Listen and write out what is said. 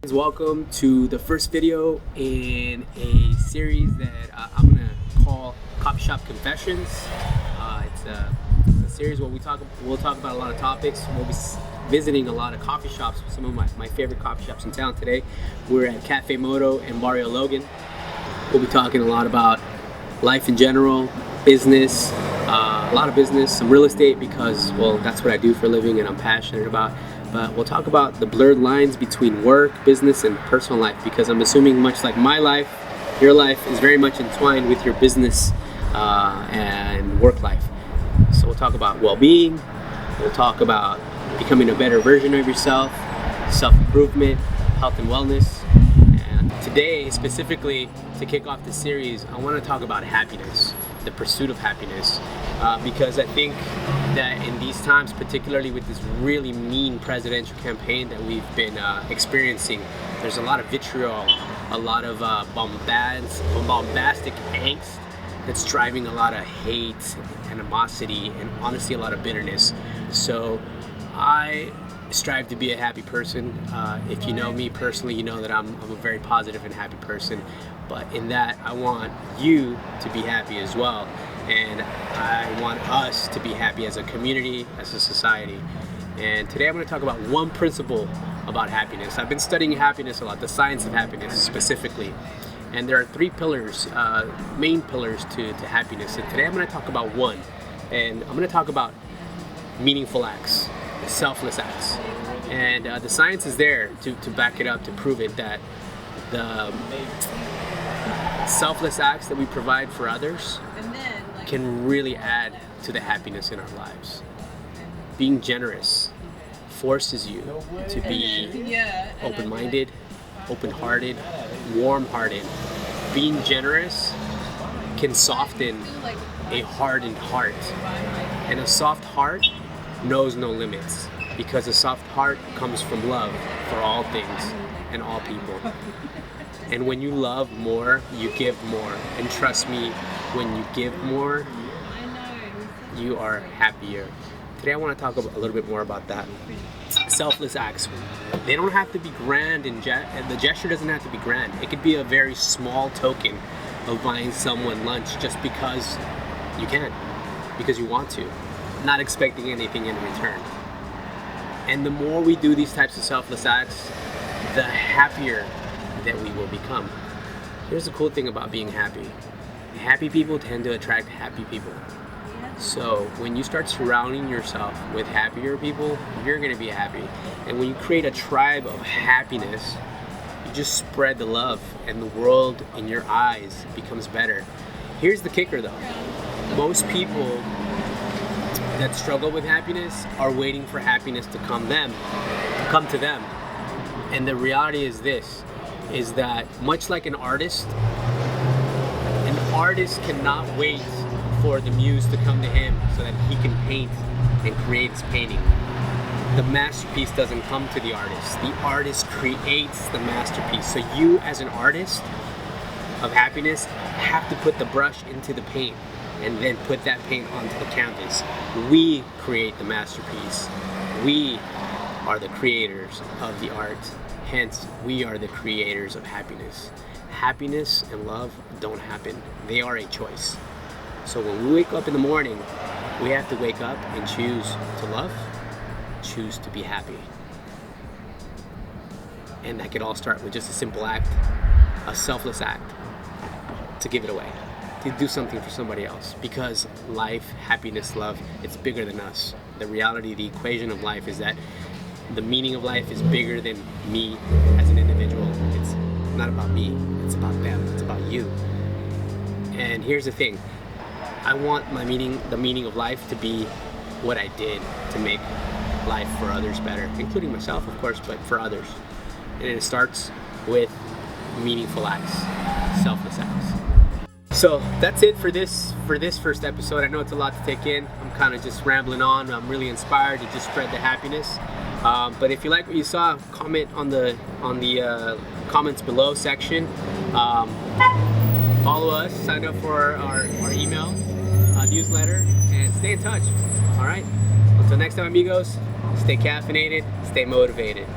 Welcome to the first video in a series that I'm gonna call Shop Confessions. It's a series where we'll talk about a lot of topics. We'll be visiting a lot of coffee shops, some of my favorite coffee shops in town. Today we're at Cafe Moto and Barrio Logan. We'll be talking a lot about life in general, business, a lot of business, some real estate, because, well, that's what I do for a living and I'm passionate about. But we'll talk about the blurred lines between work, business, and personal life, because I'm assuming, much like my life, your life is very much entwined with your business and work life. So we'll talk about well-being, we'll talk about becoming a better version of yourself, self-improvement, health and wellness. And today, specifically, to kick off the series, I want to talk about happiness, the pursuit of happiness, because I think that in these times, particularly with this really mean presidential campaign that we've been experiencing, there's a lot of vitriol, a lot of bombastic angst that's driving a lot of hate, animosity, and honestly a lot of bitterness. So I strive to be a happy person. If you know me personally, you know that I'm a very positive and happy person. But in that, I want you to be happy as well. And I want us to be happy as a community, as a society. And today I'm going to talk about one principle about happiness. I've been studying happiness a lot, the science of happiness specifically. And there are three pillars, main pillars to happiness. And today I'm going to talk about one. And I'm going to talk about meaningful acts, selfless acts. And the science is there to back it up, to prove it, that the selfless acts that we provide for others can really add to the happiness in our lives. Being generous forces you to be open-minded, open-hearted, warm-hearted. Being generous can soften a hardened heart. And a soft heart knows no limits, because a soft heart comes from love for all things and all people. And when you love more, you give more. And trust me, when you give more, you are happier. Today I want to talk a little bit more about that. Selfless acts. They don't have to be grand, and the gesture doesn't have to be grand. It could be a very small token of buying someone lunch just because you can, because you want to, not expecting anything in return. And the more we do these types of selfless acts, the happier that we will become. Here's the cool thing about being happy. Happy people tend to attract happy people. So when you start surrounding yourself with happier people, you're going to be happy. And when you create a tribe of happiness, you just spread the love, and the world in your eyes becomes better. Here's the kicker though. Most people that struggle with happiness are waiting for happiness to come to them. And the reality is this, is that much like an artist cannot wait for the muse to come to him so that he can paint and create his painting. The masterpiece doesn't come to the artist creates the masterpiece. So you, as an artist of happiness, have to put the brush into the paint and then put that paint onto the canvas. We create the masterpiece. We are the creators of the art. Hence, we are the creators of happiness. Happiness and love don't happen. They are a choice. So when we wake up in the morning, we have to wake up and choose to love, choose to be happy. And that could all start with just a simple act, a selfless act, to give it away, to do something for somebody else. Because life, happiness, love, it's bigger than us. The reality, the equation of life is that the meaning of life is bigger than me as an individual. It's not about me, it's about them, it's about you. And here's the thing, I want the meaning of life to be what I did to make life for others better, including myself, of course, but for others. And it starts with meaningful acts, selfless acts. So that's it for this first episode. I know it's a lot to take in. I'm kind of just rambling on. I'm really inspired to just spread the happiness. But if you like what you saw, comment on the comments below section. Follow us, sign up for our email newsletter, and stay in touch. All right. Until next time, amigos. Stay caffeinated. Stay motivated.